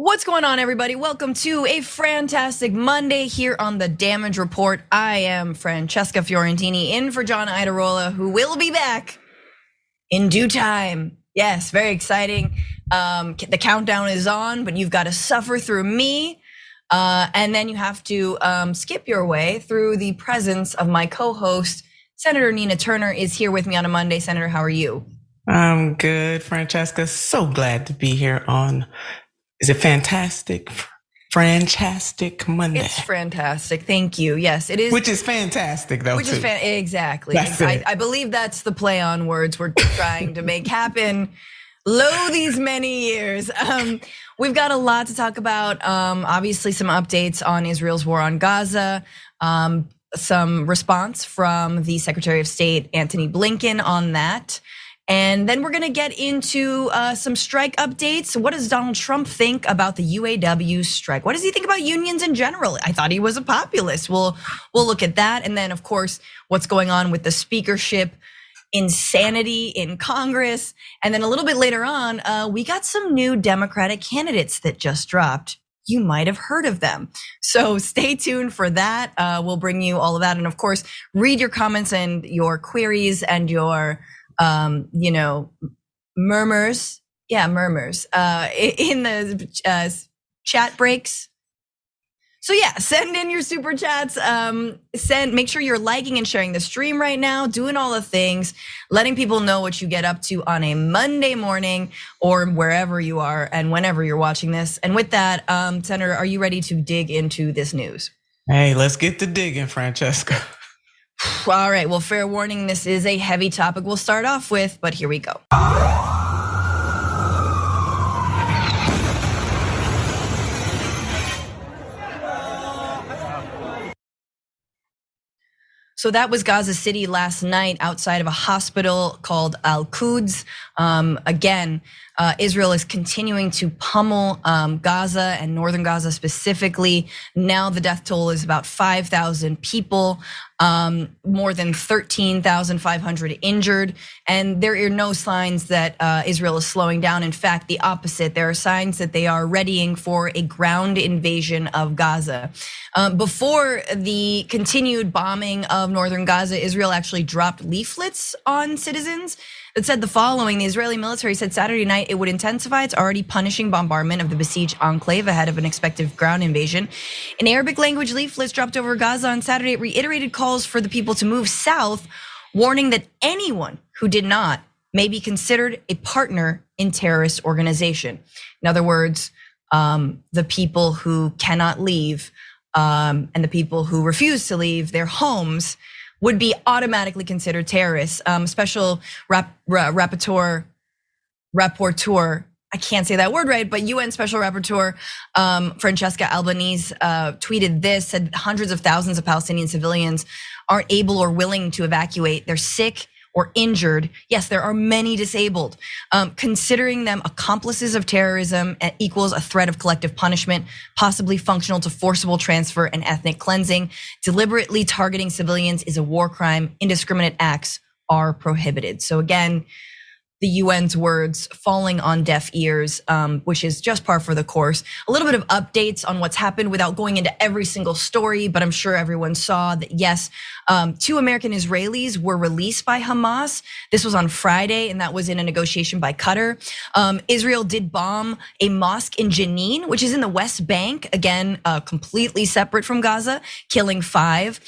What's going on, everybody? Welcome to a fantastic Monday here on the Damage Report. I am Francesca Fiorentini in for John Idarola, who will be back in due time. Yes, very exciting. The countdown is on, but you've got to suffer through me. And then you have to skip your way through the presence of my co-host, Senator Nina Turner is here with me on a Monday. Senator, how are you? I'm good, Francesca. So glad to be here on, is it fantastic? Fantastic Monday. It's fantastic. Thank you. Yes, it is. Which is fantastic, though. Which is exactly. I believe that's the play on words we're trying to make happen. Lo these many years. We've got a lot to talk about. Obviously, some updates on Israel's war on Gaza. Some response from the Secretary of State, Antony Blinken, on that. And then we're gonna get into some strike updates. What does Donald Trump think about the UAW strike? What does he think about unions in general? I thought he was a populist. We'll look at that. And then, of course, what's going on with the speakership insanity in Congress. And then a little bit later on, we got some new Democratic candidates that just dropped. You might have heard of them. So stay tuned for that. We'll bring you all of that. And of course, read your comments and your queries and your murmurs. Yeah, murmurs in the chat breaks. So yeah, send in your super chats. Make sure you're liking and sharing the stream right now, doing all the things, letting people know what you get up to on a Monday morning or wherever you are and whenever you're watching this. And with that, Senator, are you ready to dig into this news? Hey, let's get to digging, Francesca. All right, well, fair warning, this is a heavy topic we'll start off with, but here we go. So that was Gaza City last night outside of a hospital called Al-Quds. Again, Israel is continuing to pummel Gaza and northern Gaza specifically. Now the death toll is about 5,000 people, more than 13,500 injured. And there are no signs that Israel is slowing down. In fact, the opposite. There are signs that they are readying for a ground invasion of Gaza. Before the continued bombing of northern Gaza, Israel actually dropped leaflets on citizens that said the following. The Israeli military said Saturday night it would intensify its already punishing bombardment of the besieged enclave ahead of an expected ground invasion. In Arabic language leaflets dropped over Gaza on Saturday, it reiterated calls for the people to move south, warning that anyone who did not may be considered a partner in terrorist organization. In other words, the people who cannot leave and the people who refuse to leave their homes would be automatically considered terrorists. Special rapporteur, I can't say that word right, but UN Special Rapporteur Francesca Albanese tweeted this, said hundreds of thousands of Palestinian civilians aren't able or willing to evacuate. They're sick or injured. Yes, there are many disabled. Considering them accomplices of terrorism equals a threat of collective punishment, possibly functional to forcible transfer and ethnic cleansing. Deliberately targeting civilians is a war crime. Indiscriminate acts are prohibited. So again, the UN's words falling on deaf ears, which is just par for the course. A little bit of updates on what's happened without going into every single story, but I'm sure everyone saw that, yes, 2 American Israelis were released by Hamas. This was on Friday, and that was in a negotiation by Qatar. Israel did bomb a mosque in Jenin, which is in the West Bank, again, completely separate from Gaza, killing 5.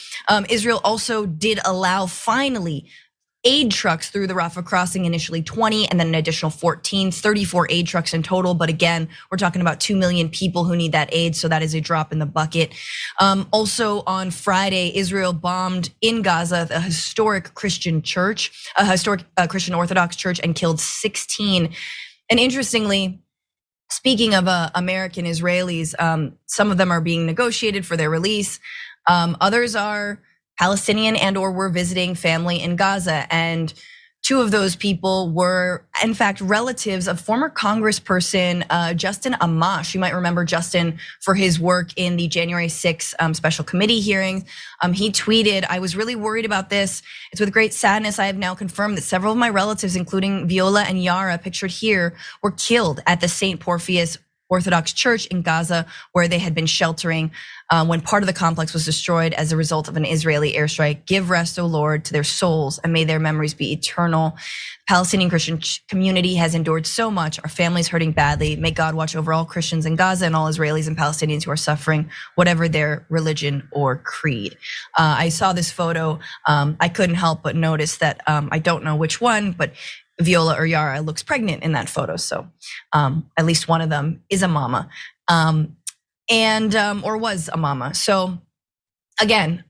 Israel also did allow, finally, aid trucks through the Rafah crossing, initially 20 and then an additional 14, 34 aid trucks in total. But again, we're talking about 2 million people who need that aid. So that is a drop in the bucket. Also on Friday, Israel bombed in Gaza, a historic Christian church, a historic Christian Orthodox church, and killed 16. And interestingly, speaking of American Israelis, some of them are being negotiated for their release. Others are Palestinian and or were visiting family in Gaza. And 2 of those people were, in fact, relatives of former Congressperson Justin Amash. You might remember Justin for his work in the January 6th special committee hearings. He tweeted, "I was really worried about this. It's with great sadness I have now confirmed that several of my relatives, including Viola and Yara, pictured here, were killed at the St. Porphyrius Orthodox church in Gaza, where they had been sheltering when part of the complex was destroyed as a result of an Israeli airstrike. Give rest, O Lord, to their souls, and may their memories be eternal. Palestinian Christian community has endured so much. Our family's hurting badly. May God watch over all Christians in Gaza and all Israelis and Palestinians who are suffering, whatever their religion or creed. I saw this photo. I couldn't help but notice that I don't know which one, but Viola or Yara looks pregnant in that photo. So at least one of them is a mama, or was a mama. So again,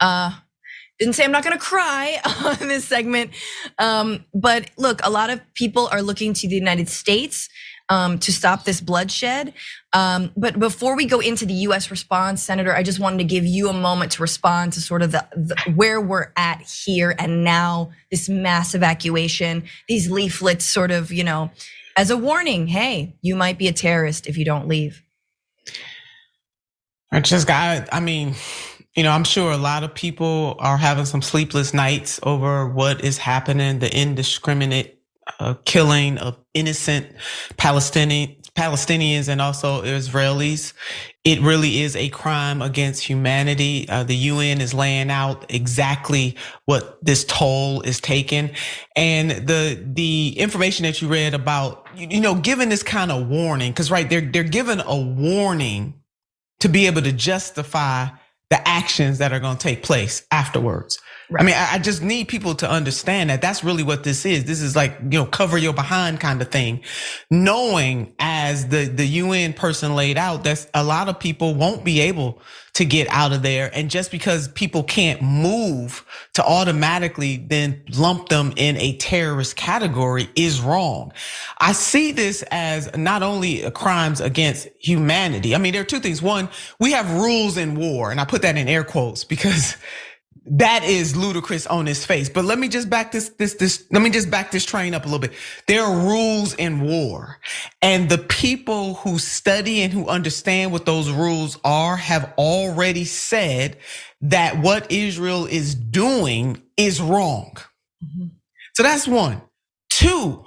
didn't say I'm not gonna cry on this segment, but look, a lot of people are looking to the United States to stop this bloodshed. But before we go into the US response, Senator, I just wanted to give you a moment to respond to sort of the where we're at here and now, this mass evacuation, these leaflets sort of, as a warning, hey, you might be a terrorist if you don't leave. I mean, I'm sure a lot of people are having some sleepless nights over what is happening, the indiscriminate killing of innocent Palestinians and also Israelis. It really is a crime against humanity. The UN is laying out exactly what this toll is taking. And the information that you read about, giving this kind of warning, because right, they're given a warning to be able to justify the actions that are going to take place afterwards. Right. I mean, I just need people to understand that that's really what this is. This is like, cover your behind kind of thing. Knowing, as the UN person laid out, that a lot of people won't be able to get out of there. And just because people can't move, to automatically then lump them in a terrorist category is wrong. I see this as not only crimes against humanity. I mean, there are two things. One, we have rules in war, and I put that in air quotes because that is ludicrous on its face. But let me just back this train up a little bit. There are rules in war, and the people who study and who understand what those rules are have already said that what Israel is doing is wrong. Mm-hmm. So that's one. Two,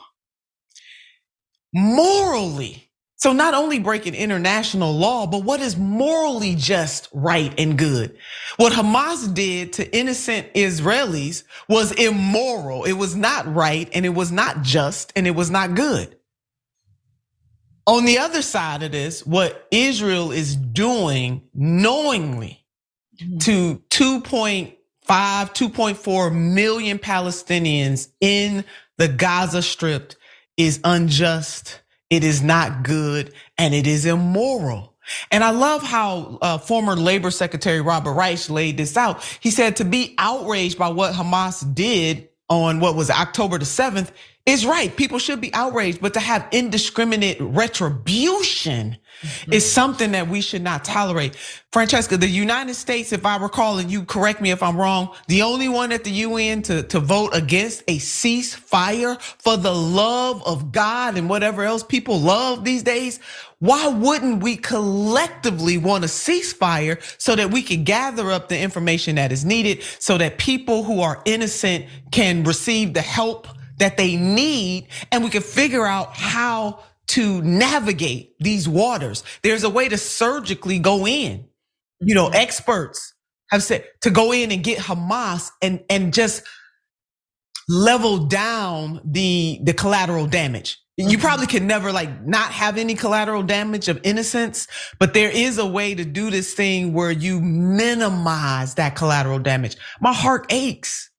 morally. So not only breaking international law, but what is morally just, right, and good? What Hamas did to innocent Israelis was immoral. It was not right, and it was not just, and it was not good. On the other side of this, what Israel is doing knowingly to 2.4 million Palestinians in the Gaza Strip is unjust. It is not good, and it is immoral. And I love how former Labor Secretary Robert Reich laid this out. He said to be outraged by what Hamas did on what was October the 7th is right. People should be outraged, but to have indiscriminate retribution is something that we should not tolerate. Francesca, the United States, if I recall, and you correct me if I'm wrong, the only one at the UN to vote against a ceasefire for the love of God and whatever else people love these days. Why wouldn't we collectively want a ceasefire so that we can gather up the information that is needed so that people who are innocent can receive the help that they need, and we can figure out how to navigate these waters? There's a way to surgically go in. Experts have said to go in and get Hamas and just level down the collateral damage. You probably can never not have any collateral damage of innocence, but there is a way to do this thing where you minimize that collateral damage. My heart aches.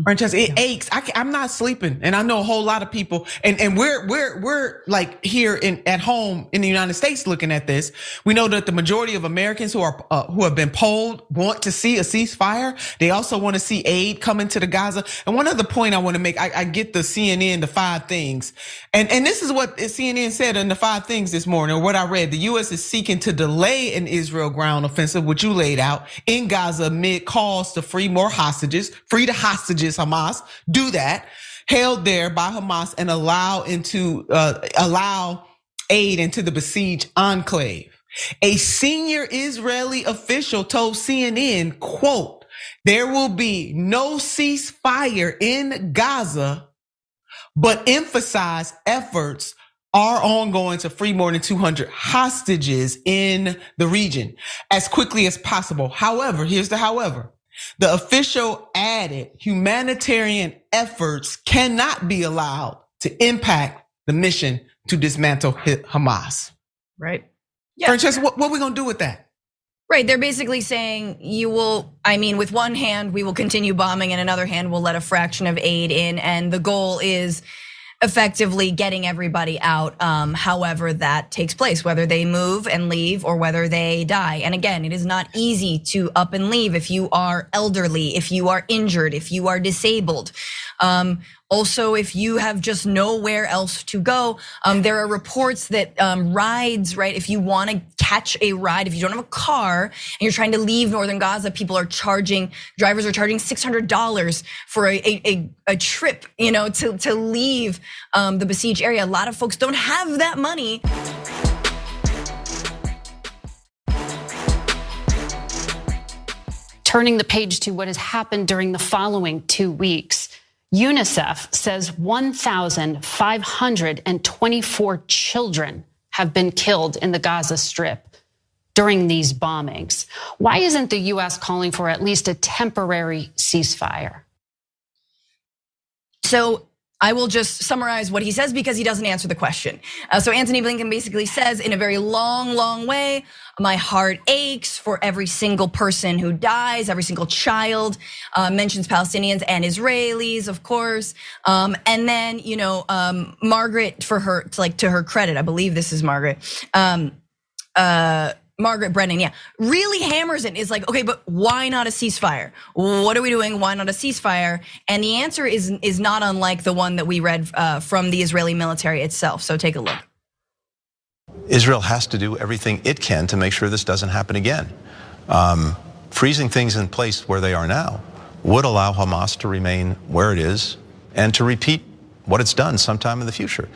Francesca, it aches. I'm not sleeping, and I know a whole lot of people. And we're like here at home in the United States looking at this. We know that the majority of Americans who have been polled want to see a ceasefire. They also want to see aid coming to the Gaza. And one other point I want to make, I get the CNN, the 5 things, and this is what CNN said in the 5 things this morning, or what I read. The U.S. is seeking to delay an Israel ground offensive, which you laid out, in Gaza amid calls to free more hostages, free the hostages. Hamas, do that, held there by Hamas, and allow aid into the besieged enclave. A senior Israeli official told CNN, quote, "There will be no ceasefire in Gaza, but emphasize efforts are ongoing to free more than 200 hostages in the region as quickly as possible. However, here's the however. The official added humanitarian efforts cannot be allowed to impact the mission to dismantle Hamas. Right. Yeah. Francesca, what are we gonna do with that? Right, they're basically saying with one hand, we will continue bombing, and another hand, we'll let a fraction of aid in, and the goal is effectively getting everybody out, however that takes place, whether they move and leave or whether they die. And again, it is not easy to up and leave if you are elderly, if you are injured, if you are disabled. Also, if you have just nowhere else to go, there are reports that rides, right? If you want to catch a ride, if you don't have a car and you're trying to leave northern Gaza, drivers are charging $600 for a trip, to leave the besieged area. A lot of folks don't have that money. Turning the page to what has happened during the following 2 weeks. UNICEF says 1,524 children have been killed in the Gaza Strip during these bombings. Why isn't the US calling for at least a temporary ceasefire? So I will just summarize what he says because he doesn't answer the question. So Antony Blinken basically says in a very long way, my heart aches for every single person who dies, every single child, mentions Palestinians and Israelis, of course. And then, Margaret, to her credit, I believe this is Margaret, Margaret Brennan, really hammers it, is like, okay, but why not a ceasefire? What are we doing? Why not a ceasefire? And the answer is not unlike the one that we read from the Israeli military itself. So take a look. Israel has to do everything it can to make sure this doesn't happen again. Freezing things in place where they are now would allow Hamas to remain where it is and to repeat what it's done sometime in the future.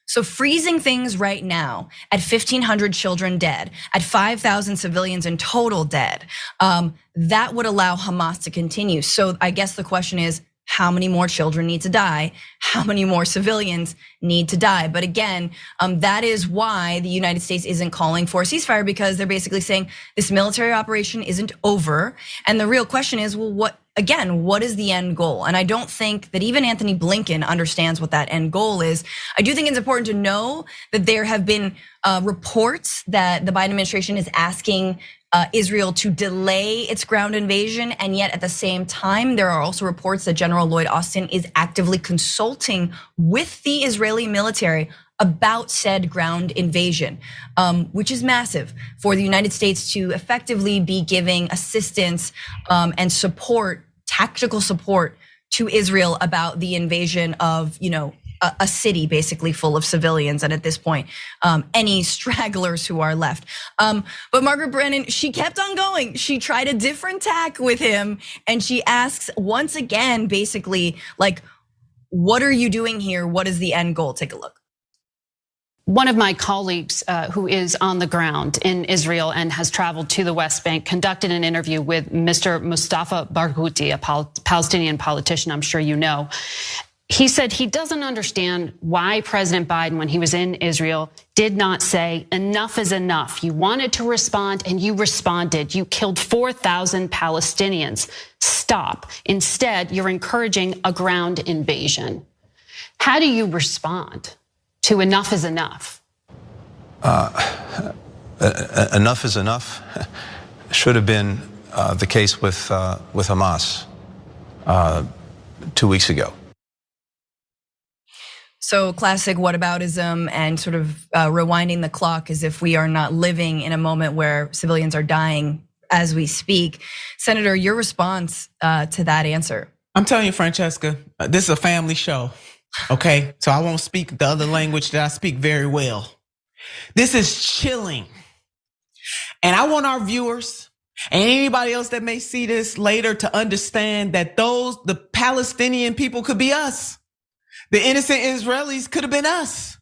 So freezing things right now at 1,500 children dead, at 5,000 civilians in total dead, that would allow Hamas to continue. So I guess the question is, how many more children need to die? How many more civilians need to die? But again, that is why the United States isn't calling for a ceasefire, because they're basically saying this military operation isn't over. And the real question is, well, what is the end goal? And I don't think that even Antony Blinken understands what that end goal is. I do think it's important to know that there have been reports that the Biden administration is asking Israel to delay its ground invasion, and yet at the same time, there are also reports that General Lloyd Austin is actively consulting with the Israeli military about said ground invasion, which is massive for the United States to effectively be giving assistance and support, tactical support to Israel about the invasion of, a city basically full of civilians, and at this point, any stragglers who are left. But Margaret Brennan, she kept on going. She tried a different tack with him, and she asks once again, basically, like, what are you doing here? What is the end goal? Take a look. One of my colleagues who is on the ground in Israel and has traveled to the West Bank conducted an interview with Mr. Mustafa Barghouti, a Palestinian politician, I'm sure you know. He said he doesn't understand why President Biden, when he was in Israel, did not say enough is enough. You wanted to respond and you responded. You killed 4,000 Palestinians. Stop. Instead, you're encouraging a ground invasion. How do you respond to enough is enough? Enough is enough should have been the case with Hamas 2 weeks ago. So classic whataboutism and sort of rewinding the clock as if we are not living in a moment where civilians are dying as we speak. Senator, your response to that answer? I'm telling you, Francesca, this is a family show, okay? So I won't speak the other language that I speak very well. This is chilling. And I want our viewers and anybody else that may see this later to understand that the Palestinian people could be us. The innocent Israelis could have been us.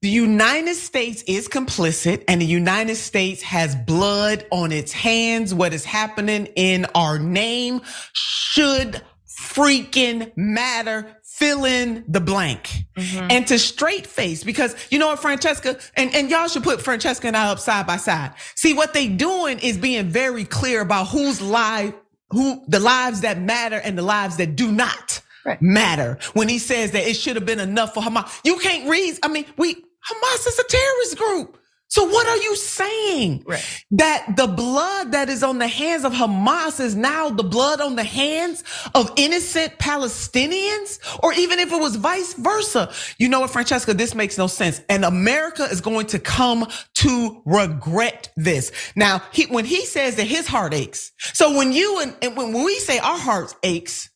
The United States is complicit, and the United States has blood on its hands. What is happening in our name should freaking matter. Fill in the blank. And to straight face, because you know what, Francesca, and y'all should put Francesca and I up side by side. See, what they doing is being very clear about who the lives that matter and the lives that do not matter. When he says that it should have been enough for Hamas. You can't read, Hamas is a terrorist group. So what are you saying? That the blood that is on the hands of Hamas is now the blood on the hands of innocent Palestinians? Or even if it was vice versa. You know what, Francesca, this makes no sense. And America is going to come to regret this. Now, when he says that his heart aches. So when when we say our hearts aches,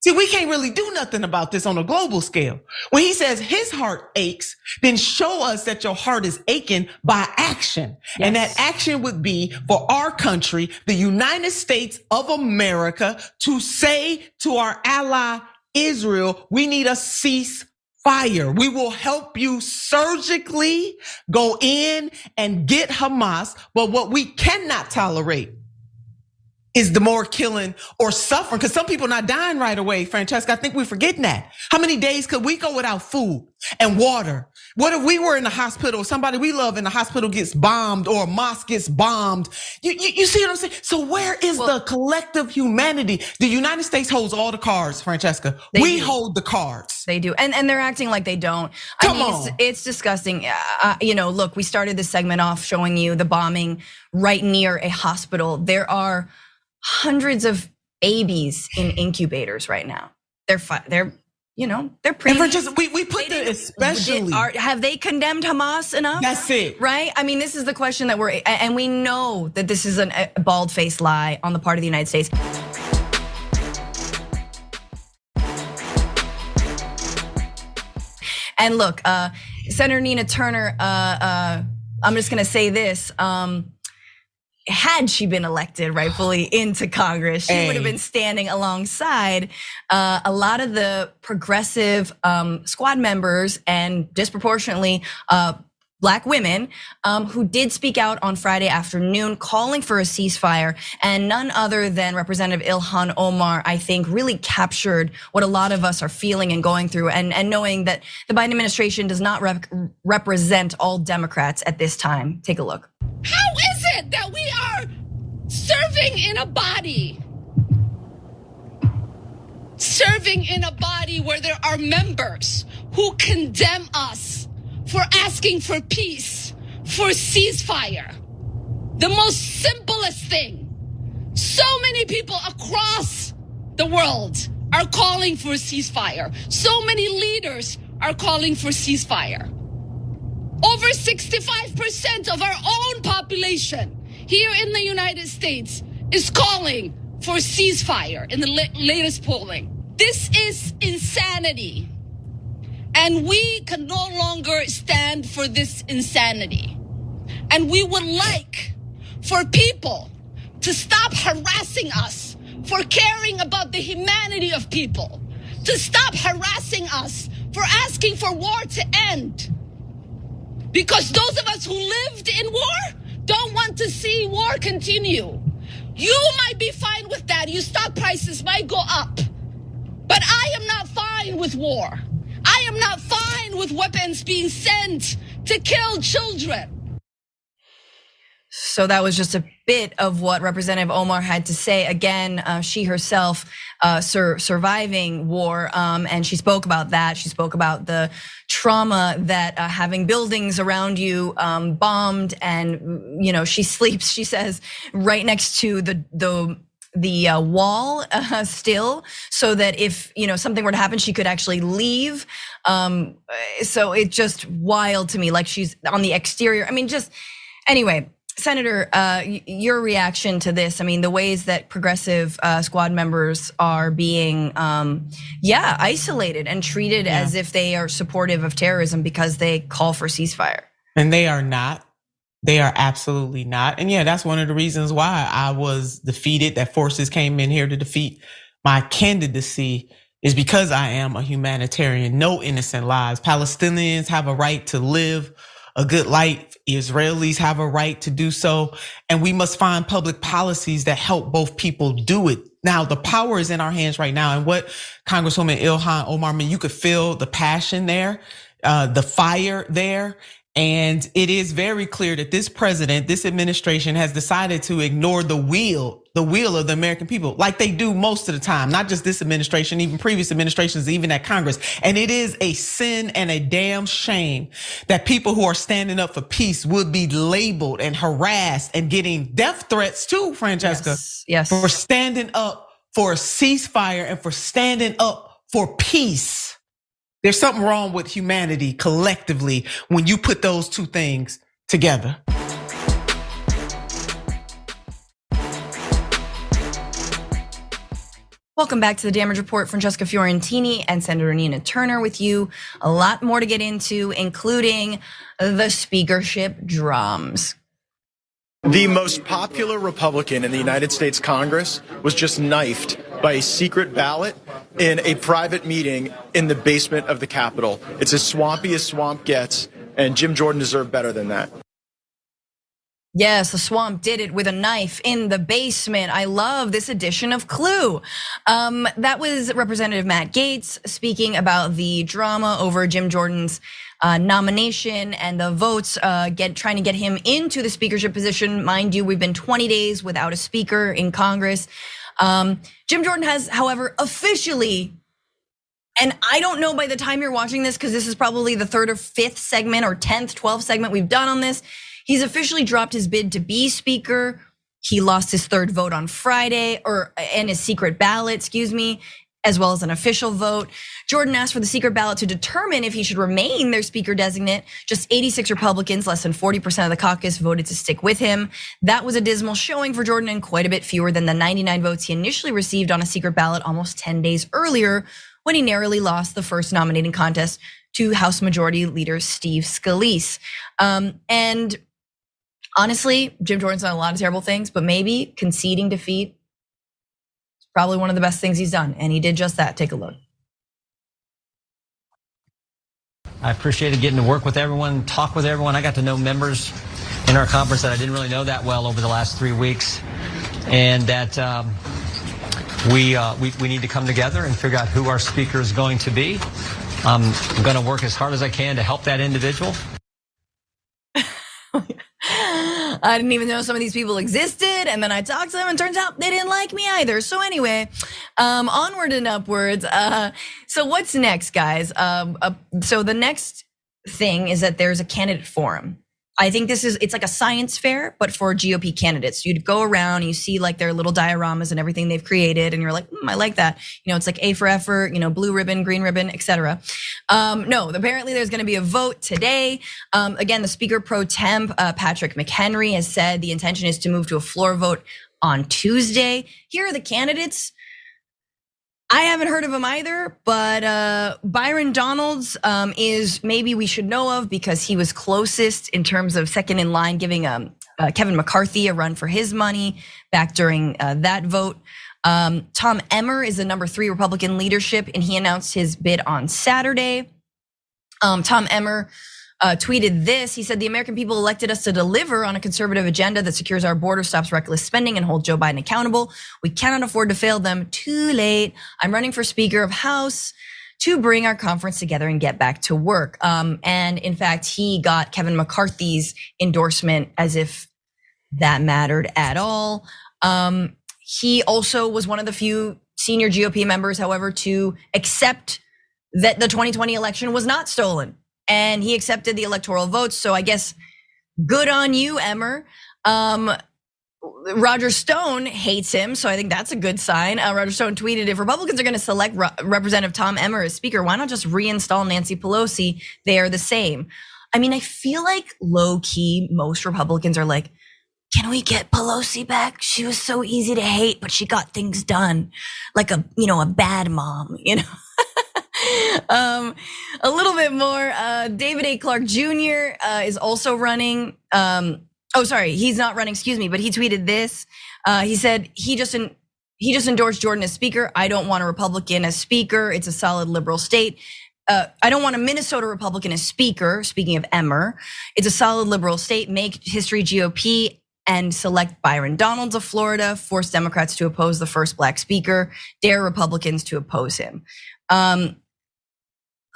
see, we can't really do nothing about this on a global scale. When he says his heart aches, then show us that your heart is aching by action. Yes. And that action would be for our country, the United States of America, to say to our ally Israel, we need a ceasefire. We will help you surgically go in and get Hamas, but what we cannot tolerate is the more killing or suffering, because some people not dying right away, Francesca. I think we're forgetting that. How many days could we go without food and water? What if we were in the hospital, somebody we love in the hospital gets bombed or a mosque gets bombed? You see what I'm saying? So where is the collective humanity? The United States holds all the cards, Francesca. We hold the cards. They do, and they're acting like they don't. Come on. It's disgusting. Look, we started this segment off showing you the bombing right near a hospital. There are hundreds of babies in incubators right now. They're pregnant. We put the especially. Have they condemned Hamas enough? That's it. Right? This is the question that and we know that this is a bald-faced lie on the part of the United States. And look, Senator Nina Turner, I'm just gonna say this, had she been elected rightfully into Congress, she would have been standing alongside a lot of the progressive squad members and disproportionately Black women who did speak out on Friday afternoon calling for a ceasefire, and none other than Representative Ilhan Omar, I think, really captured what a lot of us are feeling and going through, and knowing that the Biden administration does not represent all Democrats at this time. Take a look. How is it that we are serving in a body where there are members who condemn us for asking for peace, for ceasefire? The most simplest thing. So many people across the world are calling for a ceasefire. So many leaders are calling for ceasefire. Over 65% of our own population here in the United States is calling for ceasefire in the latest polling. This is insanity. And we can no longer stand for this insanity. And we would like for people to stop harassing us for caring about the humanity of people, to stop harassing us for asking for war to end. Because those of us who lived in war don't want to see war continue. You might be fine with that. Your stock prices might go up. But I am not fine with war. I am not fine with weapons being sent to kill children. So that was just a bit of what Representative Omar had to say. Again, she herself surviving war, and she spoke about that. She spoke about the trauma that having buildings around you bombed, and she sleeps, she says, right next to the wall still, so that if something were to happen, she could actually leave. So it's just wild to me, like she's on the exterior. Anyway. Senator, your reaction to this? The ways that progressive squad members are being, isolated and treated as if they are supportive of terrorism because they call for ceasefire. And they are not. They are absolutely not. And that's one of the reasons why I was defeated, that forces came in here to defeat my candidacy, is because I am a humanitarian. No innocent lives. Palestinians have a right to live a good life. Israelis have a right to do so. And we must find public policies that help both people do it. Now, the power is in our hands right now. And what Congresswoman Ilhan Omar, you could feel the passion there, the fire there. And it is very clear that this president, this administration has decided to ignore the will of the American people, like they do most of the time, not just this administration, even previous administrations, even at Congress. And it is a sin and a damn shame that people who are standing up for peace would be labeled and harassed and getting death threats too, Francesca. Yes. For standing up for a ceasefire and for standing up for peace. There's something wrong with humanity collectively when you put those two things together. Welcome back to the Damage Report. Francesca Fiorentini and Senator Nina Turner with you. A lot more to get into, including the speakership drums. The most popular Republican in the United States Congress was just knifed by a secret ballot in a private meeting in the basement of the Capitol. It's as swampy as swamp gets, and Jim Jordan deserved better than that. Yes, the swamp did it with a knife in the basement. I love this edition of Clue. That was Representative Matt Gaetz speaking about the drama over Jim Jordan's nomination and the votes trying to get him into the speakership position. Mind you, we've been 20 days without a speaker in Congress. Jim Jordan has, however, officially, and I don't know by the time you're watching this, because this is probably the 3rd or 5th segment or 10th, 12th segment we've done on this. He's officially dropped his bid to be speaker. He lost his 3rd vote on Friday, and his secret ballot, as well as an official vote. Jordan asked for the secret ballot to determine if he should remain their speaker designate. Just 86 Republicans, less than 40% of the caucus, voted to stick with him. That was a dismal showing for Jordan and quite a bit fewer than the 99 votes he initially received on a secret ballot almost 10 days earlier, when he narrowly lost the first nominating contest to House Majority Leader Steve Scalise. And honestly, Jim Jordan's done a lot of terrible things, but maybe conceding defeat is probably one of the best things he's done. And he did just that. Take a look. I appreciated getting to work with everyone, talk with everyone. I got to know members in our conference that I didn't really know that well over the last 3 weeks. And that we need to come together and figure out who our speaker is going to be. I'm going to work as hard as I can to help that individual. I didn't even know some of these people existed, and then I talked to them, and turns out they didn't like me either. So anyway, onward and upwards. So what's next, guys? So the next thing is that there's a candidate forum. I think it's like a science fair, but for GOP candidates. You'd go around, and you see like their little dioramas and everything they've created, and you're like, I like that. It's like A for effort, blue ribbon, green ribbon, etc. No, apparently there's gonna be a vote today. Again, the Speaker Pro Temp, Patrick McHenry, has said the intention is to move to a floor vote on Tuesday. Here are the candidates. I haven't heard of him either, but Byron Donalds is maybe we should know of because he was closest in terms of second in line, giving Kevin McCarthy a run for his money back during that vote. Tom Emmer is the number 3 Republican leadership, and he announced his bid on Saturday. Tom Emmer tweeted this. He said, the American people elected us to deliver on a conservative agenda that secures our border, stops reckless spending, and holds Joe Biden accountable. We cannot afford to fail them. Too late. I'm running for Speaker of House to bring our conference together and get back to work. And in fact, he got Kevin McCarthy's endorsement as if that mattered at all. He also was one of the few senior GOP members, however, to accept that the 2020 election was not stolen. And he accepted the electoral votes. So I guess good on you, Emmer. Roger Stone hates him, so I think that's a good sign. Roger Stone tweeted, if Republicans are gonna select Representative Tom Emmer as speaker, why not just reinstall Nancy Pelosi? They are the same. I mean, I feel like low key, most Republicans are like, can we get Pelosi back? She was so easy to hate, but she got things done. Like a bad mom, A little bit more, David A. Clark Jr. Is also running. He's not running, but he tweeted this. He said he just endorsed Jordan as speaker. I don't want a Republican as speaker. It's a solid liberal state. I don't want a Minnesota Republican as speaker, speaking of Emmer. It's a solid liberal state. Make history GOP. and select Byron Donalds of Florida, force Democrats to oppose the first black speaker, dare Republicans to oppose him.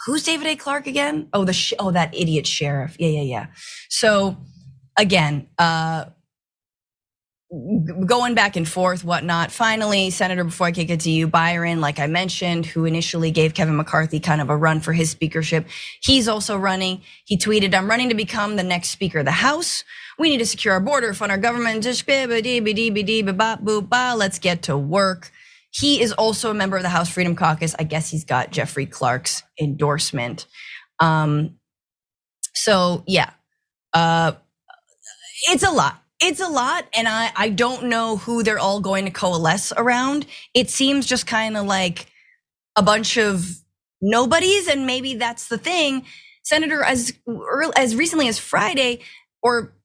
Who's David A. Clark again? Oh, that idiot sheriff. Yeah. So again, going back and forth, whatnot. Finally, Senator, before I kick it to you, Byron, like I mentioned, who initially gave Kevin McCarthy kind of a run for his speakership, he's also running. He tweeted, "I'm running to become the next Speaker of the House. We need to secure our border, fund our government, let's get to work." He is also a member of the House Freedom Caucus. I guess he's got Jeffrey Clark's endorsement. So yeah, it's a lot. It's a lot, and I don't know who they're all going to coalesce around. It seems just kind of like a bunch of nobodies, and maybe that's the thing. Senator, as recently as Friday, or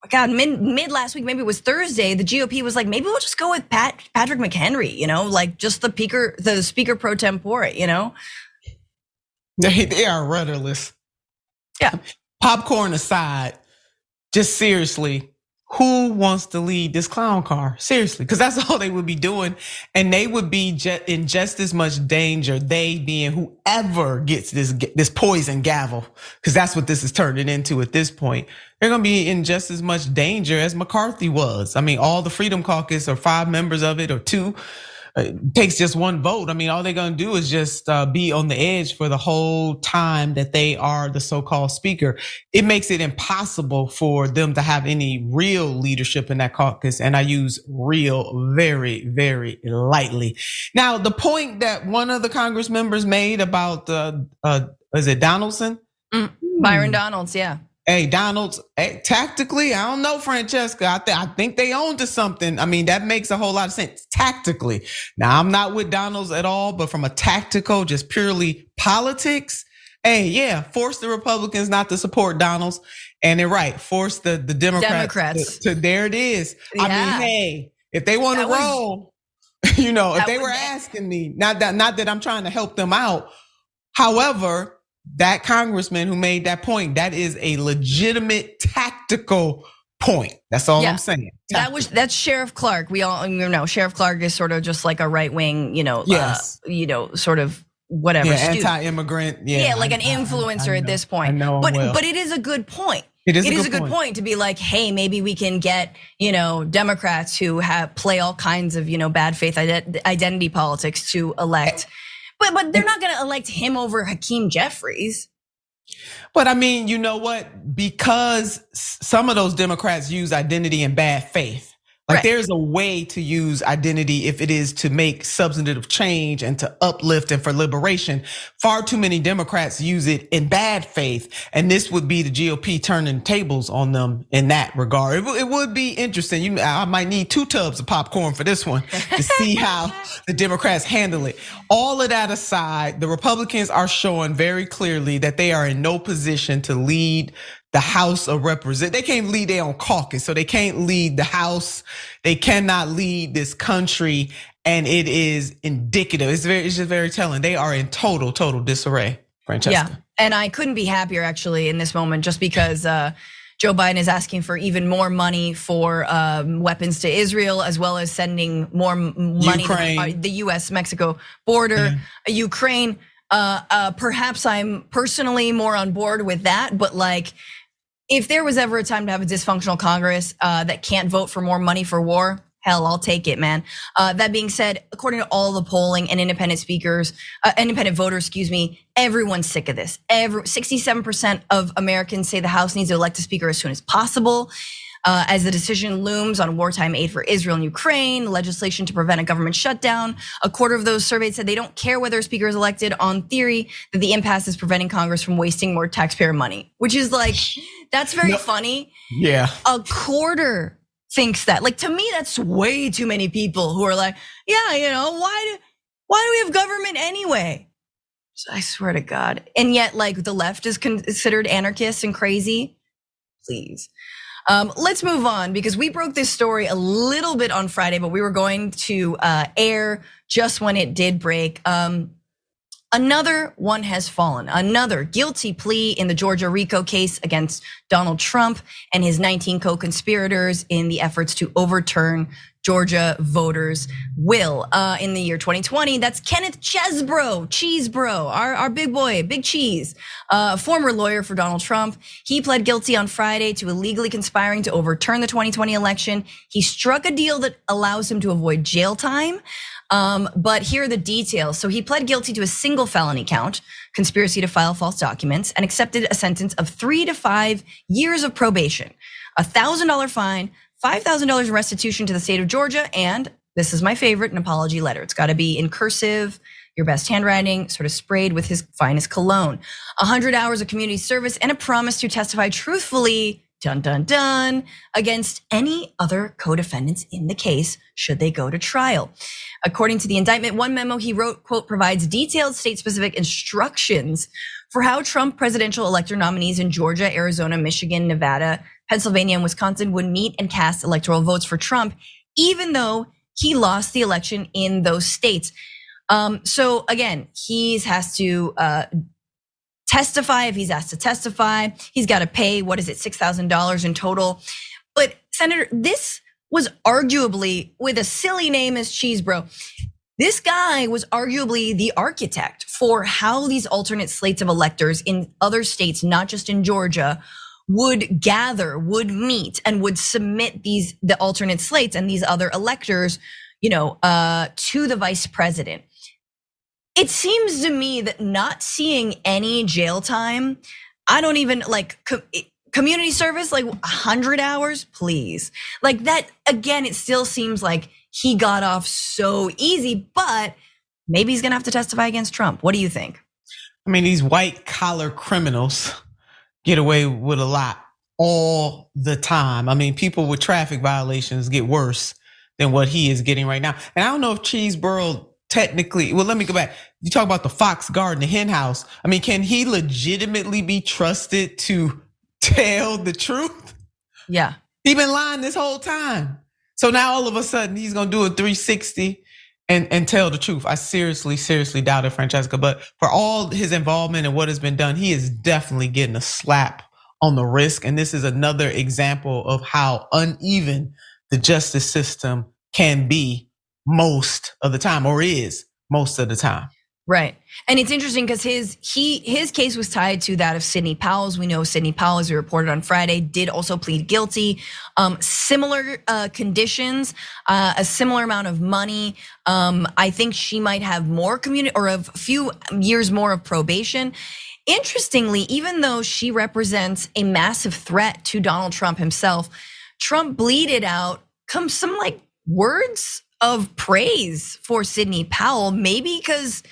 God, mid last week, maybe it was Thursday, the GOP was like, maybe we'll just go with Patrick McHenry, like just the speaker pro tempore, They are rudderless. Yeah. Popcorn aside, just seriously, who wants to lead this clown car? Seriously, because that's all they would be doing. And they would be in just as much danger, they being whoever gets this poison gavel, because that's what this is turning into at this point. They're gonna be in just as much danger as McCarthy was. I mean, all the Freedom Caucus, or 5 members of it, or 2, it takes just 1 vote. I mean, all they're gonna do is just be on the edge for the whole time that they are the so-called speaker. It makes it impossible for them to have any real leadership in that caucus. And I use real very, very lightly. Now, the point that one of the Congress members made about, is it Donaldson? Byron Donalds, yeah. Hey, Donalds, tactically, I don't know, Francesca. I think they own to something. I mean, that makes a whole lot of sense tactically. Now, I'm not with Donalds at all, but from a tactical, just purely politics, hey, yeah, force the Republicans not to support Donalds. And they're right, force the Democrats. To there it is. Yeah. I mean, hey, if they want to roll, if they were asking me, not that I'm trying to help them out. However, that congressman who made that point, that is a legitimate tactical point. That's all I'm saying. That's Sheriff Clark. We all know Sheriff Clark is sort of just like a right wing, sort of whatever. Yeah, anti-immigrant. Yeah, like an influencer at this point. I know, but it is a good point. It is a good point to be like, hey, maybe we can get, Democrats who play all kinds of, bad faith identity politics to elect. But they're not gonna elect him over Hakeem Jeffries. But I mean, you know what? Because some of those Democrats use identity in bad faith. Like there's a way to use identity if it is to make substantive change and to uplift and for liberation. Far too many Democrats use it in bad faith. And this would be the GOP turning tables on them in that regard. It would be interesting. I might need 2 tubs of popcorn for this one to see how the Democrats handle it. All of that aside, the Republicans are showing very clearly that they are in no position to lead the House of Representatives. They can't lead their own caucus, so they can't lead the House. They cannot lead this country, and it is indicative. It's just very telling. They are in total disarray, Francesca. Yeah, and I couldn't be happier actually in this moment, just because Joe Biden is asking for even more money for weapons to Israel, as well as sending more money to the US-Mexico border, Ukraine. Perhaps I'm personally more on board with that, but like, if there was ever a time to have a dysfunctional Congress that can't vote for more money for war, hell, I'll take it, man. That being said, according to all the polling and independent voters, everyone's sick of this. 67% of Americans say the House needs to elect a speaker as soon as possible. As the decision looms on wartime aid for Israel and Ukraine, legislation to prevent a government shutdown. A quarter of those surveyed said they don't care whether a speaker is elected, on theory that the impasse is preventing Congress from wasting more taxpayer money, which is like, that's very funny. Yeah. A quarter thinks that. Like, to me, that's way too many people who are like, yeah, why do we have government anyway? I swear to God. And yet, like, the left is considered anarchists and crazy. Please. Let's move on, because we broke this story a little bit on Friday, but we were going to air just when it did break. Another one has fallen. Another guilty plea in the Georgia RICO case against Donald Trump and his 19 co-conspirators in the efforts to overturn Georgia voters' will in the year 2020. That's Kenneth Chesebro, Cheese Bro, our big boy, Big Cheese, former lawyer for Donald Trump. He pled guilty on Friday to illegally conspiring to overturn the 2020 election. He struck a deal that allows him to avoid jail time. But here are the details. So he pled guilty to a single felony count, conspiracy to file false documents, and accepted a sentence of 3 to 5 years of probation, $1,000 fine, $5,000 in restitution to the state of Georgia, and this is my favorite, an apology letter. It's got to be in cursive, your best handwriting, sort of sprayed with his finest cologne. 100 hours of community service and a promise to testify truthfully, dun dun dun, against any other co-defendants in the case should they go to trial. According to the indictment, one memo he wrote, quote, provides detailed state-specific instructions for how Trump presidential elector nominees in Georgia, Arizona, Michigan, Nevada, Pennsylvania, and Wisconsin would meet and cast electoral votes for Trump, even though he lost the election in those states. So again, he has to testify if he's asked to testify. He's got to pay, what is it, $6,000 in total. But Senator, this was arguably, with a silly name as Chesebro, this guy was arguably the architect for how these alternate slates of electors in other states, not just in Georgia, would gather, would meet, and would submit the alternate slates and these other electors, to the vice president. It seems to me that not seeing any jail time, I don't even community service, 100 hours, please. Like that, again, it still seems like he got off so easy, but maybe he's gonna have to testify against Trump. What do you think? I mean, these white collar criminals get away with a lot all the time. I mean, people with traffic violations get worse than what he is getting right now. And I don't know if Chesebro technically, well, let me go back. You talk about the Fox Garden, the hen house. I mean, can he legitimately be trusted to tell the truth? Yeah. He been lying this whole time. So now all of a sudden he's gonna do a 360 and tell the truth. I seriously doubt it, Francesca. But for all his involvement and what has been done, he is definitely getting a slap on the wrist. And this is another example of how uneven the justice system can be most of the time, or is most of the time. Right. And it's interesting because his case was tied to that of Sidney Powell's. We know Sidney Powell, as we reported on Friday, did also plead guilty. Similar conditions, a similar amount of money. I think she might have more a few years more of probation. Interestingly, even though she represents a massive threat to Donald Trump himself, Trump bleated out some words of praise for Sidney Powell, maybe because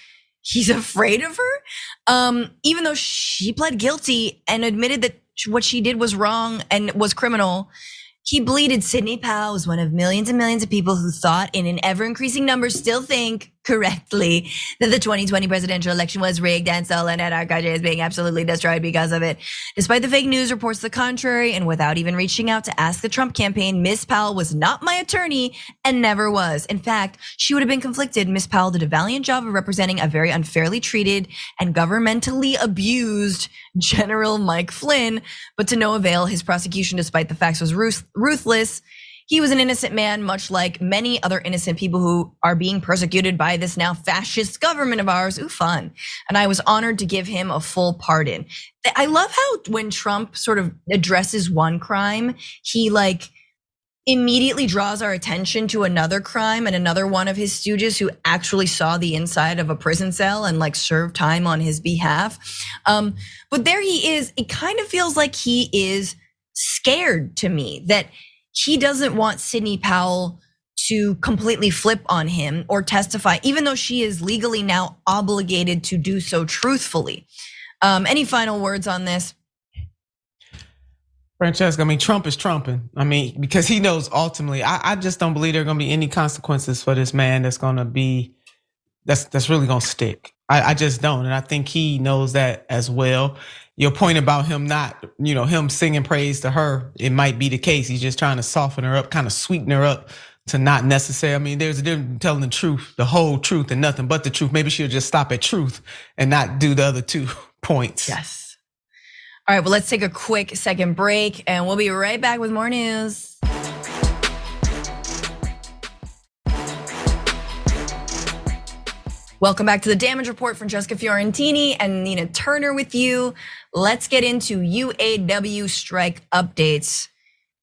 he's afraid of her. Even though she pled guilty and admitted that what she did was wrong and was criminal, he bleated Sidney Powell was one of millions and millions of people who thought, in an ever-increasing number, still think correctly that the 2020 presidential election was rigged and stolen and our country is being absolutely destroyed because of it. Despite the fake news reports to the contrary, and without even reaching out to ask the Trump campaign, Miss Powell was not my attorney and never was. In fact, she would have been conflicted. Miss Powell did a valiant job of representing a very unfairly treated and governmentally abused General Mike Flynn, but to no avail. His prosecution, despite the facts, was ruthless. He was an innocent man, much like many other innocent people who are being persecuted by this now fascist government of ours. Ooh, fun. And I was honored to give him a full pardon. I love how when Trump sort of addresses one crime, he immediately draws our attention to another crime and another one of his stooges who actually saw the inside of a prison cell and served time on his behalf. But there he is. It kind of feels like he is scared to me that he doesn't want Sidney Powell to completely flip on him or testify, even though she is legally now obligated to do so truthfully. Any final words on this? Francesca, I mean, Trump is trumping. I mean, because he knows ultimately, I just don't believe there are gonna be any consequences for this man that's really gonna stick. I just don't. And I think he knows that as well. Your point about him not, him singing praise to her, it might be the case. He's just trying to soften her up, kind of sweeten her up to not necessarily, I mean, there's a difference between telling the truth, the whole truth and nothing but the truth. Maybe she'll just stop at truth and not do the other 2 points. Yes. All right, well, let's take a quick second break and we'll be right back with more news. Welcome back to the Damage Report. Francesca Fiorentini and Nina Turner with you. Let's get into UAW strike updates,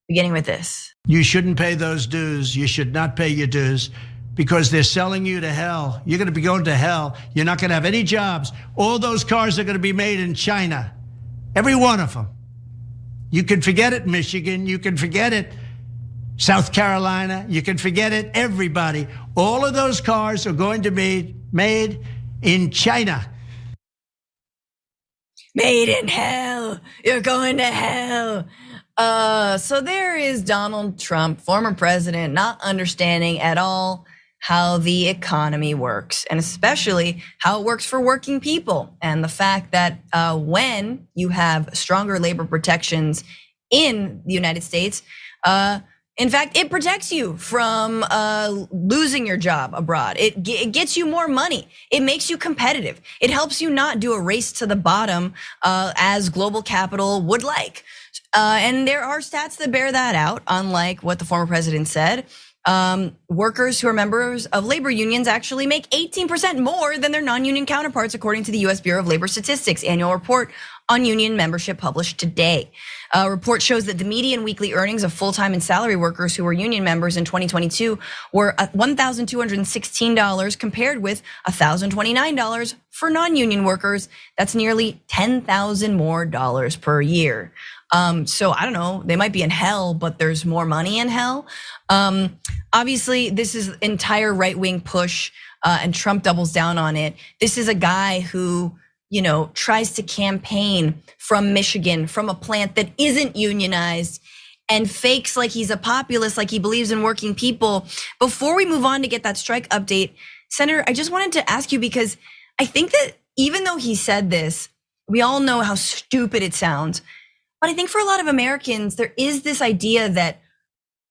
beginning with this. You shouldn't pay those dues. You should not pay your dues because they're selling you to hell. You're going to be going to hell. You're not going to have any jobs. All those cars are going to be made in China. Every one of them. You can forget it, Michigan. You can forget it, South Carolina. You can forget it, everybody. All of those cars are going to be made in China. Made in hell. You're going to hell. So there is Donald Trump, former president, not understanding at all how the economy works, and especially how it works for working people. And the fact that when you have stronger labor protections in the United States, in fact, it protects you from losing your job abroad. It gets you more money. It makes you competitive. It helps you not do a race to the bottom as global capital would like. And there are stats that bear that out, unlike what the former president said. Workers who are members of labor unions actually make 18% more than their non-union counterparts, according to the US Bureau of Labor Statistics annual report on union membership published today. A report shows that the median weekly earnings of full-time and salary workers who were union members in 2022 were $1,216 compared with $1,029 for non-union workers. That's nearly $10,000 more per year. So I don't know, they might be in hell, but there's more money in hell. Obviously, this is entire right-wing push, and Trump doubles down on it. This is a guy who, tries to campaign from Michigan, from a plant that isn't unionized, and fakes like he's a populist, like he believes in working people. Before we move on to get that strike update, Senator, I just wanted to ask you, because I think that even though he said this, we all know how stupid it sounds. But I think for a lot of Americans, there is this idea that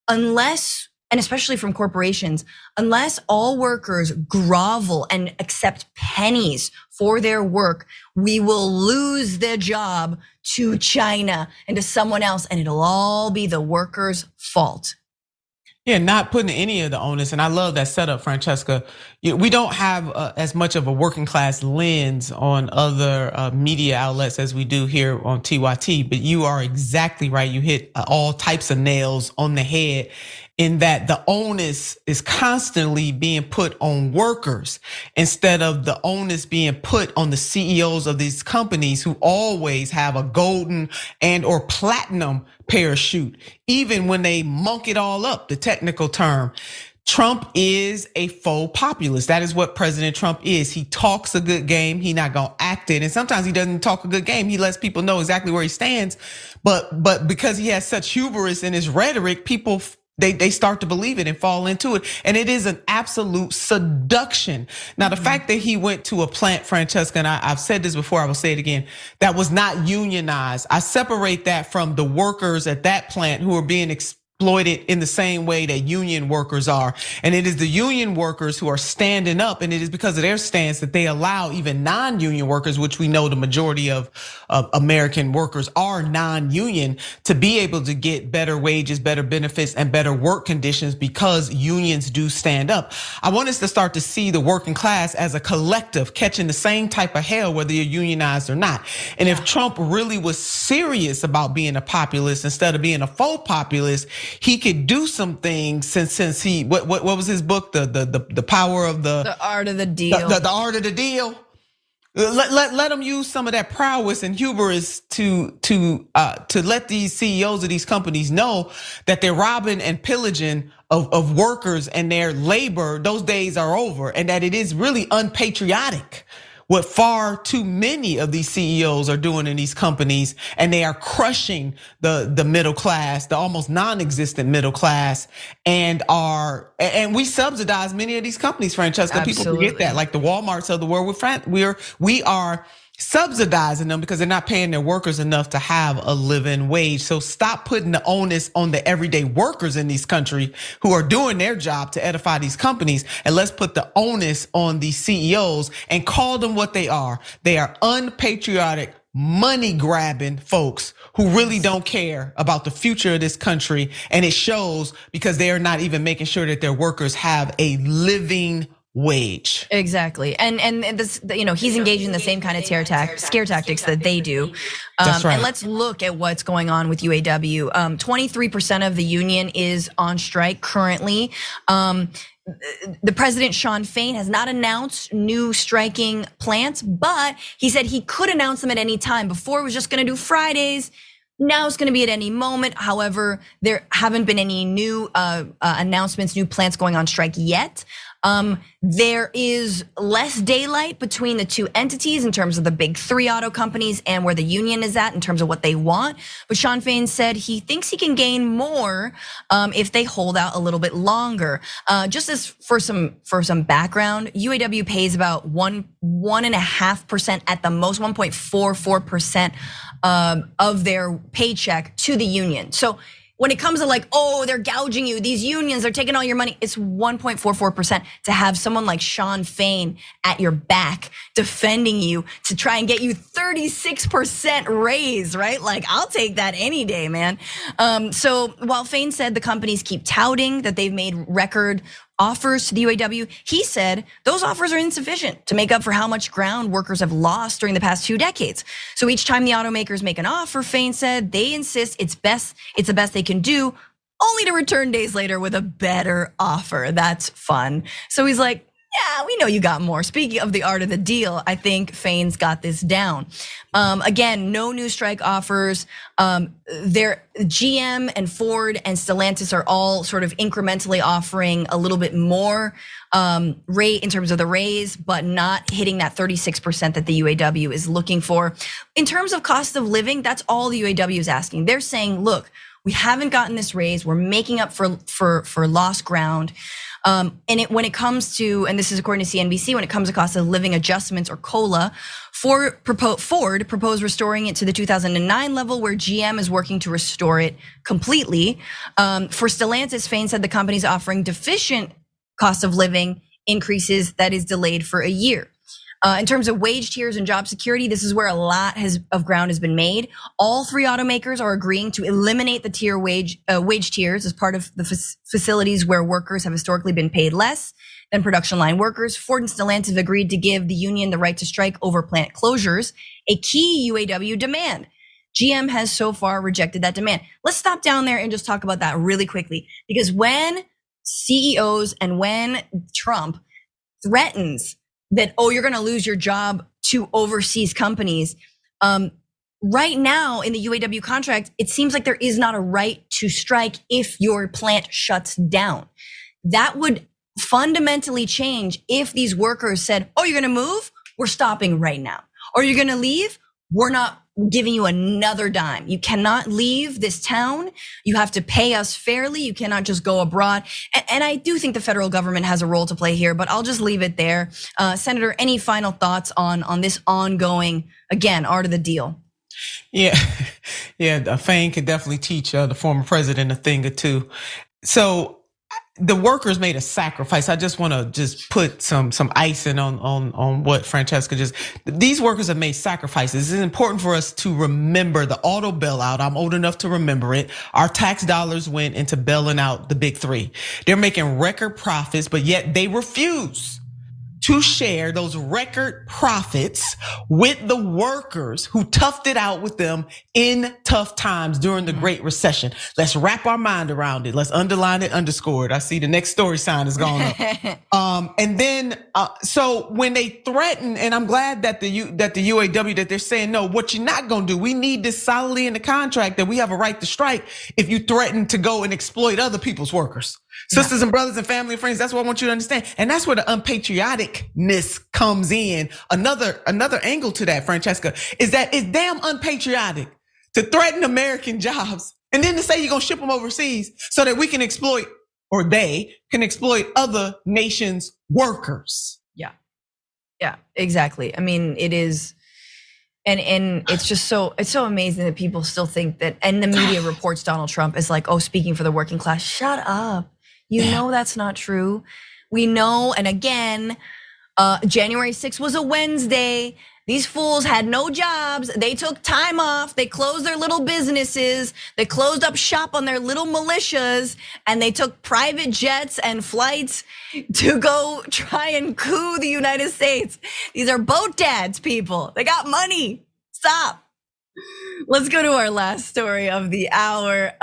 unless, and especially from corporations, unless all workers grovel and accept pennies for their work, we will lose their job to China and to someone else, and it'll all be the workers' fault. Yeah, not putting any of the onus, and I love that setup, Francesca. We don't have as much of a working class lens on other media outlets as we do here on TYT, but you are exactly right. You hit all types of nails on the head in that the onus is constantly being put on workers instead of the onus being put on the CEOs of these companies who always have a golden and or platinum parachute, even when they monk it all up, the technical term. Trump is a faux populist. That is what President Trump is. He talks a good game. He's not gonna act it. And sometimes he doesn't talk a good game. He lets people know exactly where he stands. But because he has such hubris in his rhetoric, people, they start to believe it and fall into it. And it is an absolute seduction. Now, the fact that he went to a plant, Francesca, and I've said this before, I will say it again, that was not unionized. I separate that from the workers at that plant who are being exploited in the same way that union workers are. And it is the union workers who are standing up, and it is because of their stance that they allow even non-union workers, which we know the majority of American workers are non-union, to be able to get better wages, better benefits, and better work conditions because unions do stand up. I want us to start to see the working class as a collective catching the same type of hell, whether you're unionized or not. And if Trump really was serious about being a populist instead of being a faux populist, he could do some things since he, what was his book? The power of the art of the deal. The art of the deal. Let them use some of that prowess and hubris to let these CEOs of these companies know that they're robbing and pillaging of workers and their labor. Those days are over, and that it is really unpatriotic what far too many of these CEOs are doing in these companies, and they are crushing the middle class, the almost non-existent middle class, and we subsidize many of these companies, Francesca. Absolutely. People forget that, like the Walmarts of the world. We are subsidizing them because they're not paying their workers enough to have a living wage. So stop putting the onus on the everyday workers in these countries who are doing their job to edify these companies, and let's put the onus on the CEOs and call them what they are. They are unpatriotic, money grabbing folks who really don't care about the future of this country, and it shows because they are not even making sure that their workers have a living wage. Exactly, and this, he's engaging in the same kind of scare tactics that they do. That's right. And let's look at what's going on with UAW. 23% of the union is on strike currently. The president, Sean Fain, has not announced new striking plants, but he said he could announce them at any time. Before it was just going to do Fridays. Now it's going to be at any moment. However, there haven't been any new announcements, new plants going on strike yet. There is less daylight between the two entities in terms of the big three auto companies and where the union is at in terms of what they want. But Sean Fain said he thinks he can gain more if they hold out a little bit longer. Just as for some background, UAW pays about 1.5% at the most, 1.44% of their paycheck to the union. So when it comes to like, oh, they're gouging you, these unions are taking all your money, it's 1.44% to have someone like Sean Fain at your back defending you to try and get you 36% raise, right? Like, I'll take that any day, man. So while Fain said the companies keep touting that they've made record offers to the UAW, he said those offers are insufficient to make up for how much ground workers have lost during the past 2 decades. So each time the automakers make an offer, Fain said they insist it's the best they can do, only to return days later with a better offer. That's fun. So he's like, yeah, we know you got more. Speaking of the art of the deal, I think Fain's got this down. Again, no new strike offers. GM and Ford and Stellantis are all sort of incrementally offering a little bit more rate in terms of the raise, but not hitting that 36% that the UAW is looking for. In terms of cost of living, that's all the UAW is asking. They're saying, look, we haven't gotten this raise. We're making up for lost ground. And when it comes to, and this is according to CNBC, when it comes to cost of living adjustments or COLA, Ford proposed restoring it to the 2009 level, where GM is working to restore it completely. For Stellantis, Fain said the company's offering deficient cost of living increases that is delayed for a year. In terms of wage tiers and job security, this is where a lot of ground has been made. All three automakers are agreeing to eliminate the wage tiers as part of the facilities where workers have historically been paid less than production line workers. Ford and Stellantis have agreed to give the union the right to strike over plant closures, a key UAW demand. GM has so far rejected that demand. Let's stop down there and just talk about that really quickly, because when CEOs and when Trump threatens that, oh, you're gonna lose your job to overseas companies. Right now in the UAW contract, it seems like there is not a right to strike if your plant shuts down. That would fundamentally change if these workers said, oh, you're gonna move? We're stopping right now. Or you're gonna leave? We're not giving you another dime. You cannot leave this town. You have to pay us fairly. You cannot just go abroad. And I do think the federal government has a role to play here, but I'll just leave it there. Senator, any final thoughts on this ongoing, again, art of the deal? Yeah, Fain could definitely teach the former president a thing or two. So the workers made a sacrifice. I just want to put some icing on what Francesca these workers have made sacrifices. It's important for us to remember the auto bailout. I'm old enough to remember it. Our tax dollars went into bailing out the big three. They're making record profits, but yet they refuse to share those record profits with the workers who toughed it out with them in tough times during the Great Recession. Let's wrap our mind around it. Let's underline it, underscore it. I see the next story sign has gone up. And then, so when they threaten, and I'm glad that the UAW, that they're saying, no, what you're not gonna do, we need this solidly in the contract that we have a right to strike if you threaten to go and exploit other people's workers. Sisters and brothers and family and friends, that's what I want you to understand. And that's where the unpatrioticness comes in. Another angle to that, Francesca, is that it's damn unpatriotic to threaten American jobs and then to say you're gonna ship them overseas so that we can exploit, or they can exploit, other nations' workers. Yeah, exactly. I mean, it is And it's just it's so amazing that people still think that, and the media reports Donald Trump as like, oh, speaking for the working class. Shut up. You know that's not true. We know, and again, January 6th was a Wednesday. These fools had no jobs. They took time off. They closed their little businesses. They closed up shop on their little militias, and they took private jets and flights to go try and coup the United States. These are boat dads, people. They got money. Stop. Let's go to our last story of the hour.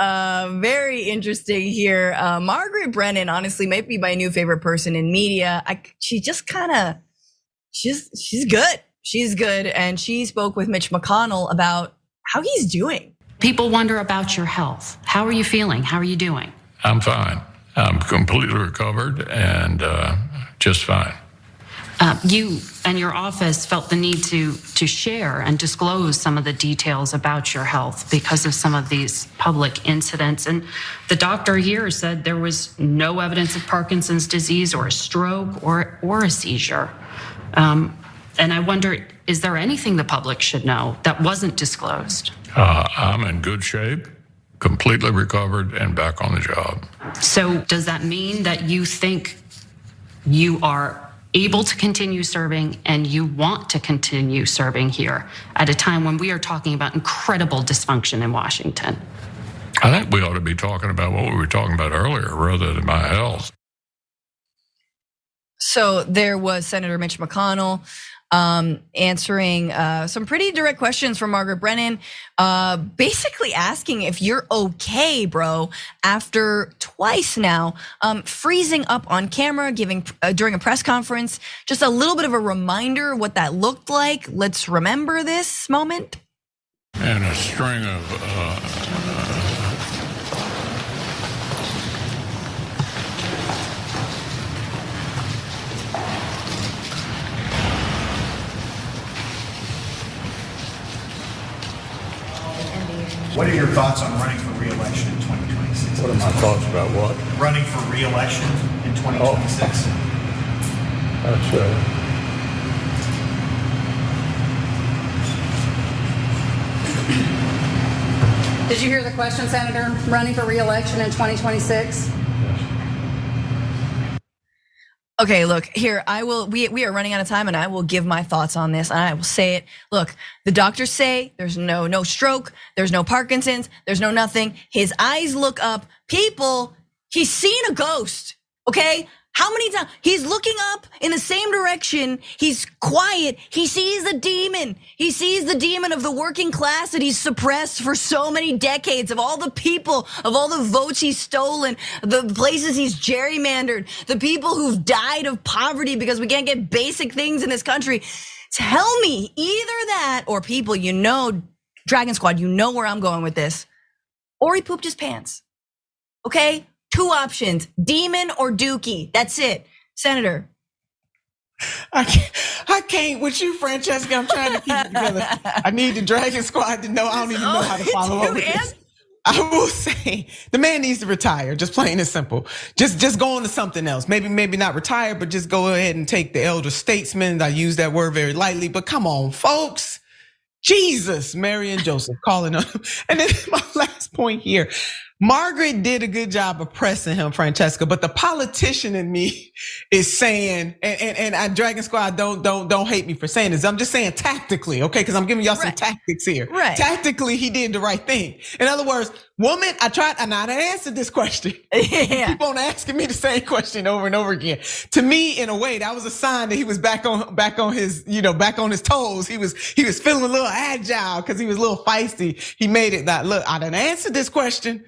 Very interesting here. Margaret Brennan, honestly, might be my new favorite person in media. She just kind of, she's good. She's good, and she spoke with Mitch McConnell about how he's doing. People wonder about your health. How are you feeling? How are you doing? I'm fine. I'm completely recovered and just fine. You and your office felt the need to share and disclose some of the details about your health because of some of these public incidents. And the doctor here said there was no evidence of Parkinson's disease or a stroke or a seizure. And I wonder, is there anything the public should know that wasn't disclosed? I'm in good shape, completely recovered, and back on the job. So does that mean that you think you are able to continue serving and you want to continue serving here at a time when we are talking about incredible dysfunction in Washington? I think we ought to be talking about what we were talking about earlier rather than my health. So there was Senator Mitch McConnell answering some pretty direct questions from Margaret Brennan, basically asking if you're okay, bro, after twice now freezing up on camera, giving during a press conference. Just a little bit of a reminder what that looked like. Let's remember this moment. And a string of What are your thoughts on running for re-election in 2026? What are my thoughts about what? Running for re-election in 2026. That's Did you hear the question, Senator? Running for re-election in 2026? Okay, look, here, we are running out of time and I will give my thoughts on this and I will say it. Look, the doctors say there's no stroke, there's no Parkinson's, there's no nothing. His eyes look up. People, he's seen a ghost, okay? How many times? He's looking up in the same direction. He's quiet. He sees the demon. He sees the demon of the working class that he's suppressed for so many decades, of all the people, of all the votes he's stolen, the places he's gerrymandered, the people who've died of poverty because we can't get basic things in this country. Tell me either that or people, you know, Dragon Squad, you know where I'm going with this, or he pooped his pants, okay? Two options, demon or dookie. That's it. Senator. I can't with you, Francesca. I'm trying to keep it together. I need the Dragon Squad to know. I don't even know how to follow up with this. I will say the man needs to retire, just plain and simple. Just go on to something else. Maybe not retire, but just go ahead and take the elder statesman. I use that word very lightly, but come on, folks. Jesus, Mary and Joseph calling on him. And then my last point here. Margaret did a good job of pressing him, Francesca, but the politician in me is saying, and Dragon Squad, don't hate me for saying this. I'm just saying tactically, okay? Because I'm giving y'all some tactics here. Right. Tactically, he did the right thing. In other words, woman, I tried, and I answered this question. Yeah. Keep on asking me the same question over and over again. To me, in a way, that was a sign that he was back on his, back on his toes. He was feeling a little agile because he was a little feisty. He made it that, look, I done answered this question.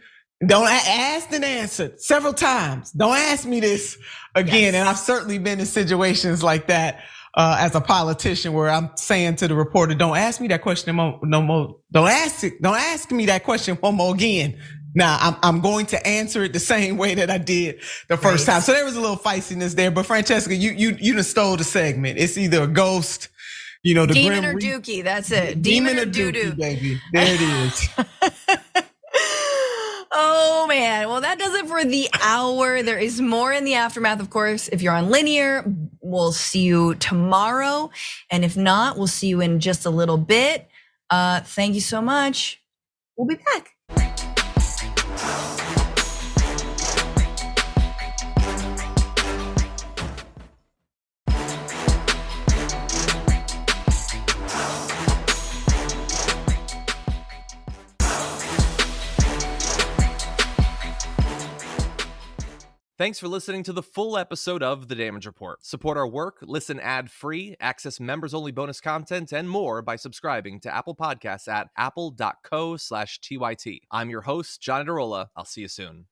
Don't ask and answer several times. Don't ask me this again. Yes. And I've certainly been in situations like that as a politician where I'm saying to the reporter, don't ask me that question no more. Don't ask me that question one more again. Now I'm going to answer it the same way that I did the first time. So there was a little feistiness there, but Francesca, you done stole the segment. It's either a ghost, the demon or dookie. That's it. Demon or doo-doo, baby. There it is. Oh man, well that does it for the hour. There is more in the aftermath, of course. If you're on linear, we'll see you tomorrow. And if not, we'll see you in just a little bit. Thank you so much. We'll be back. Thanks for listening to the full episode of The Damage Report. Support our work, listen ad-free, access members-only bonus content, and more by subscribing to Apple Podcasts at apple.co/TYT. I'm your host, John Adarola. I'll see you soon.